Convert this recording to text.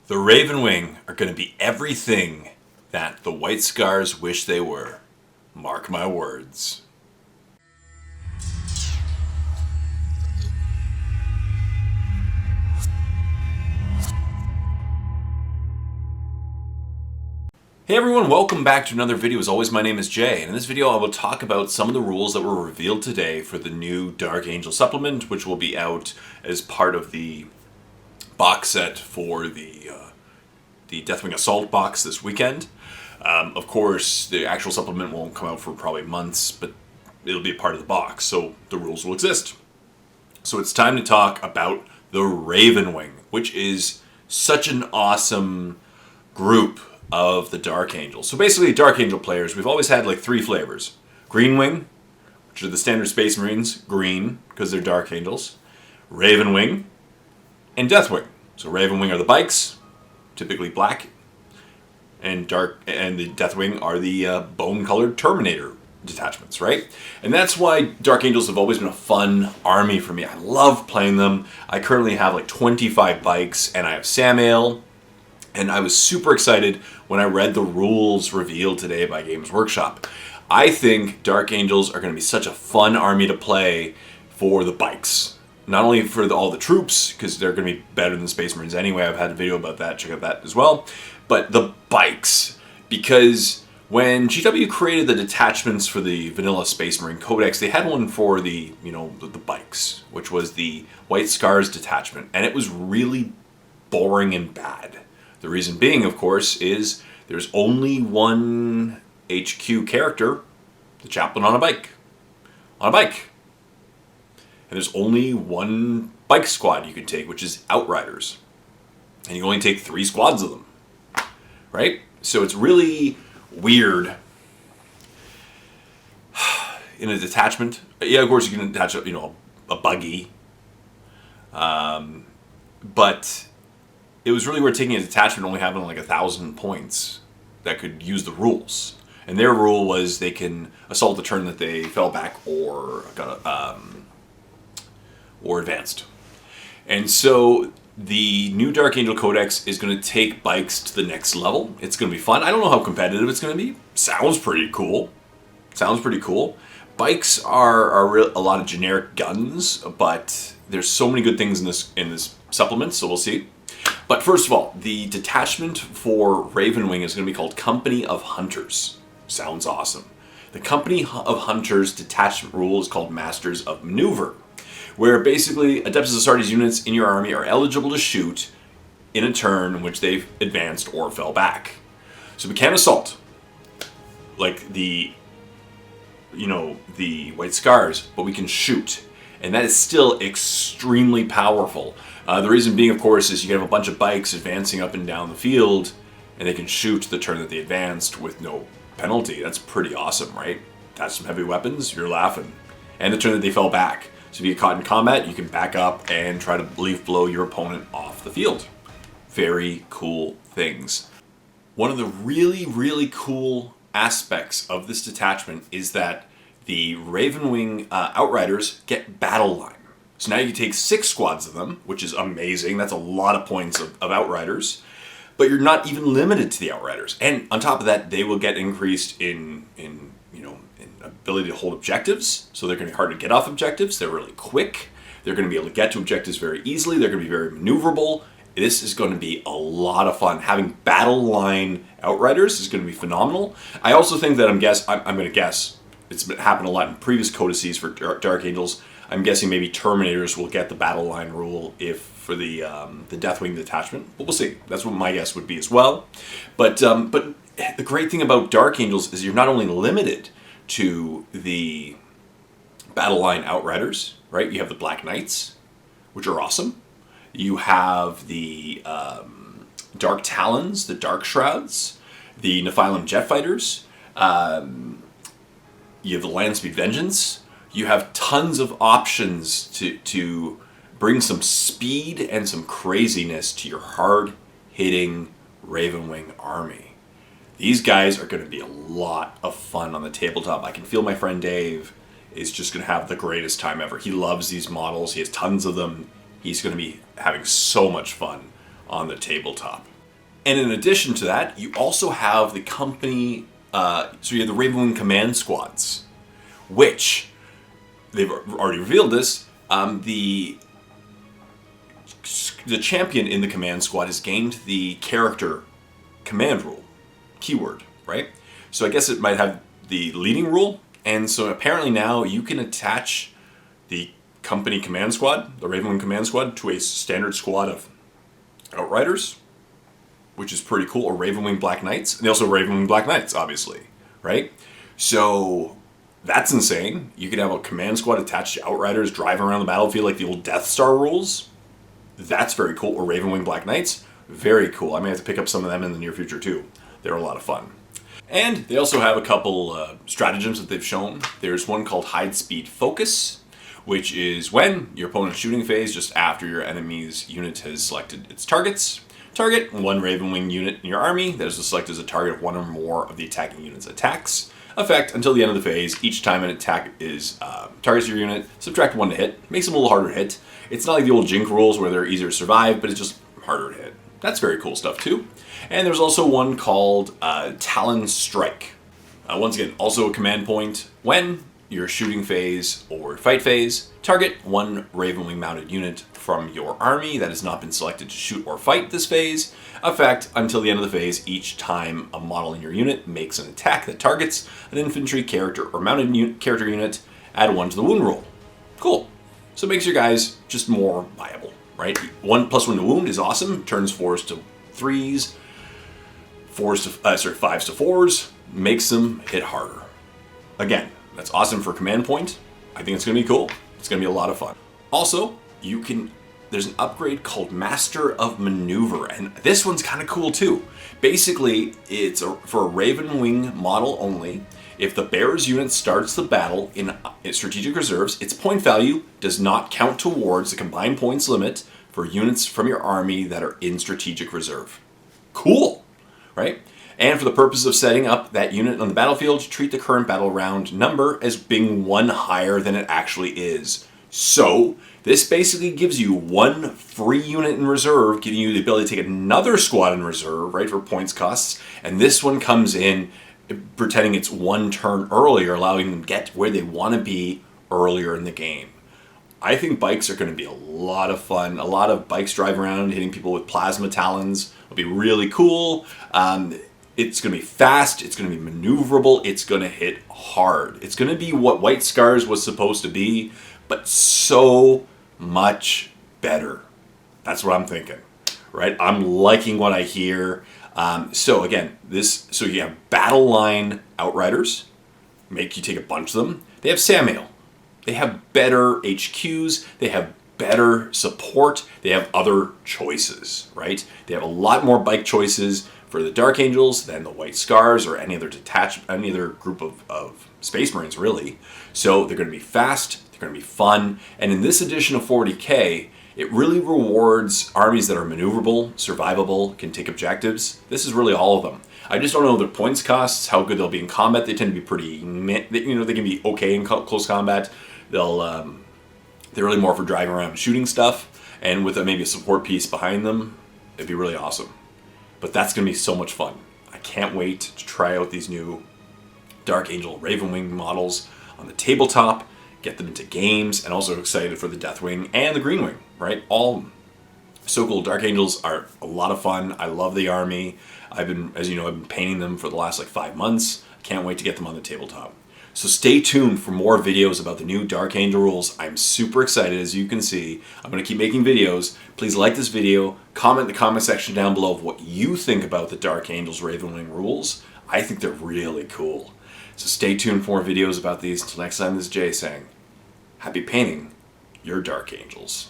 The Ravenwing are going to be everything that the White Scars wish they were. Mark my words. Hey everyone, welcome back to another video. As always, my name is Jay, and in this video I will talk about some of the rules that were revealed today for the new Dark Angels Supplement, which will be out as part of the box set for the Deathwing Assault box this weekend. Of course, the actual supplement won't come out for probably months, but it'll be a part of the box, so the rules will exist. So it's time to talk about the Ravenwing, which is such an awesome group of the Dark Angels. So basically, Dark Angel players, we've always had like three flavors. Greenwing, which are the standard Space Marines, green, because they're Dark Angels. Ravenwing, and Deathwing. So Ravenwing are the bikes, typically black, and the Deathwing are the bone-colored Terminator detachments, right? And that's why Dark Angels have always been a fun army for me. I love playing them. I currently have like 25 bikes, and I have Samael. And I was super excited when I read the rules revealed today by Games Workshop. I think Dark Angels are going to be such a fun army to play for the bikes. Not only for all the troops, because they're going to be better than Space Marines anyway. I've had a video about that. Check out that as well. But the bikes, because when GW created the detachments for the vanilla Space Marine Codex, they had one for the bikes, which was the White Scars detachment. And it was really boring and bad. The reason being, of course, is there's only one HQ character, the chaplain on a bike. On a bike. And there's only one bike squad you can take, which is Outriders. And you can only take 3 squads of them. Right? So it's really weird in a detachment. Yeah, of course you can attach a buggy. But it was really weird taking a detachment only having like 1,000 points that could use the rules. And their rule was they can assault the turn that they fell back or advanced. And so the new Dark Angel Codex is going to take bikes to the next level. It's going to be fun. I don't know how competitive it's going to be. Sounds pretty cool. Bikes are a lot of generic guns, but there's so many good things in this supplement, so we'll see. But first of all, the detachment for Ravenwing is going to be called Company of Hunters. Sounds awesome. The Company of Hunters detachment rule is called Masters of Maneuver, where basically Adeptus Astartes units in your army are eligible to shoot in a turn in which they've advanced or fell back. So we can't assault, like the White Scars, but we can shoot. And that is still extremely powerful. The reason being, of course, is you have a bunch of bikes advancing up and down the field, and they can shoot the turn that they advanced with no penalty. That's pretty awesome, right? That's some heavy weapons, you're laughing. And the turn that they fell back. So if you get caught in combat, you can back up and try to leaf blow your opponent off the field. Very cool things. One of the really, really cool aspects of this detachment is that the Ravenwing Outriders get battle line. So now you can take 6 squads of them, which is amazing. That's a lot of points of Outriders. But you're not even limited to the Outriders. And on top of that, they will get increased in ability to hold objectives. So they're going to be hard to get off objectives. They're really quick. They're going to be able to get to objectives very easily. They're going to be very maneuverable. This is going to be a lot of fun. Having battle line Outriders is going to be phenomenal. I also think that I'm going to guess, it's happened a lot in previous codices for Dark Angels. I'm guessing maybe Terminators will get the battle line rule for the Deathwing detachment. But we'll see. That's what my guess would be as well. But the great thing about Dark Angels is you're not only limited to the battle line Outriders, right? You have the Black Knights, which are awesome. You have the Dark Talons, the Dark Shrouds, the Nephilim Jet Fighters. You have the Landspeed Vengeance. You have tons of options to bring some speed and some craziness to your hard-hitting Ravenwing army. These guys are going to be a lot of fun on the tabletop. I can feel my friend Dave is just going to have the greatest time ever. He loves these models. He has tons of them. He's going to be having so much fun on the tabletop. And in addition to that, you also have the company, so you have the Ravenwing Command Squads, which, they've already revealed this, the champion in the command squad has gained the character command rule, keyword, right? So I guess it might have the leading rule, and so apparently now you can attach the company command squad, the Ravenwing Command Squad, to a standard squad of Outriders, which is pretty cool, or Ravenwing Black Knights. And they also Ravenwing Black Knights, obviously, right? So that's insane. You could have a command squad attached to Outriders driving around the battlefield like the old Death Star rules. That's very cool. Or Ravenwing Black Knights. Very cool. I may have to pick up some of them in the near future too. They're a lot of fun. And they also have a couple stratagems that they've shown. There's one called Hide Speed Focus, which is when your opponent's shooting phase just after your enemy's unit has selected its targets. Target one Ravenwing unit in your army that is selected as a target of one or more of the attacking unit's attacks. Effect until the end of the phase. Each time an attack is targets your unit, subtract 1 to hit. Makes them a little harder to hit. It's not like the old Jink rules where they're easier to survive, but it's just harder to hit. That's very cool stuff too. And there's also one called Talon Strike. Once again, also a command point. When your shooting phase or fight phase, target one Ravenwing mounted unit from your army that has not been selected to shoot or fight this phase. Effect until the end of the phase. Each time a model in your unit makes an attack that targets an infantry character or mounted character unit, add 1 to the wound roll. Cool. So it makes your guys just more viable, right? 1 + 1 to wound is awesome. Turns 4s to 3s, 5s to 4s, makes them hit harder. Again, that's awesome for command point. I think it's going to be cool. It's going to be a lot of fun. Also, there's an upgrade called Master of Maneuver, and this one's kind of cool too. Basically, it's for a Ravenwing model only. If the bear's unit starts the battle in strategic reserves, its point value does not count towards the combined points limit for units from your army that are in strategic reserve. Cool, right? And for the purpose of setting up that unit on the battlefield, treat the current battle round number as being 1 higher than it actually is. So, this basically gives you 1 free unit in reserve, giving you the ability to take another squad in reserve, right, for points costs. And this one comes in pretending it's 1 turn earlier, allowing them to get where they want to be earlier in the game. I think bikes are going to be a lot of fun. A lot of bikes driving around, hitting people with plasma talons. It'll be really cool. It's going to be fast. It's going to be maneuverable. It's going to hit hard. It's going to be what White Scars was supposed to be, but so much better. That's what I'm thinking, right? I'm liking what I hear. So again, so you have battle line Outriders. Make you take a bunch of them. They have Samael. They have better HQs. They have better support. They have other choices, right? They have a lot more bike choices for the Dark Angels than the White Scars or any other group of Space Marines, really. So they're going to be fast, they're going to be fun, and in this edition of 40K, it really rewards armies that are maneuverable, survivable, can take objectives. This is really all of them. I just don't know their points costs, how good they'll be in combat. They tend to be pretty, they can be okay in close combat. They're really more for driving around and shooting stuff, and with maybe a support piece behind them, it'd be really awesome. But that's going to be so much fun. I can't wait to try out these new Dark Angel Ravenwing models on the tabletop, get them into games, and also excited for the Deathwing and the Greenwing, right? All so cool. Dark Angels are a lot of fun. I love the army. As you know, I've been painting them for the last 5 months. I can't wait to get them on the tabletop. So stay tuned for more videos about the new Dark Angel rules. I'm super excited, as you can see. I'm going to keep making videos. Please like this video, comment in the comment section down below of what you think about the Dark Angels Ravenwing rules. I think they're really cool. So stay tuned for more videos about these. Until next time, this is Jay saying, happy painting your Dark Angels.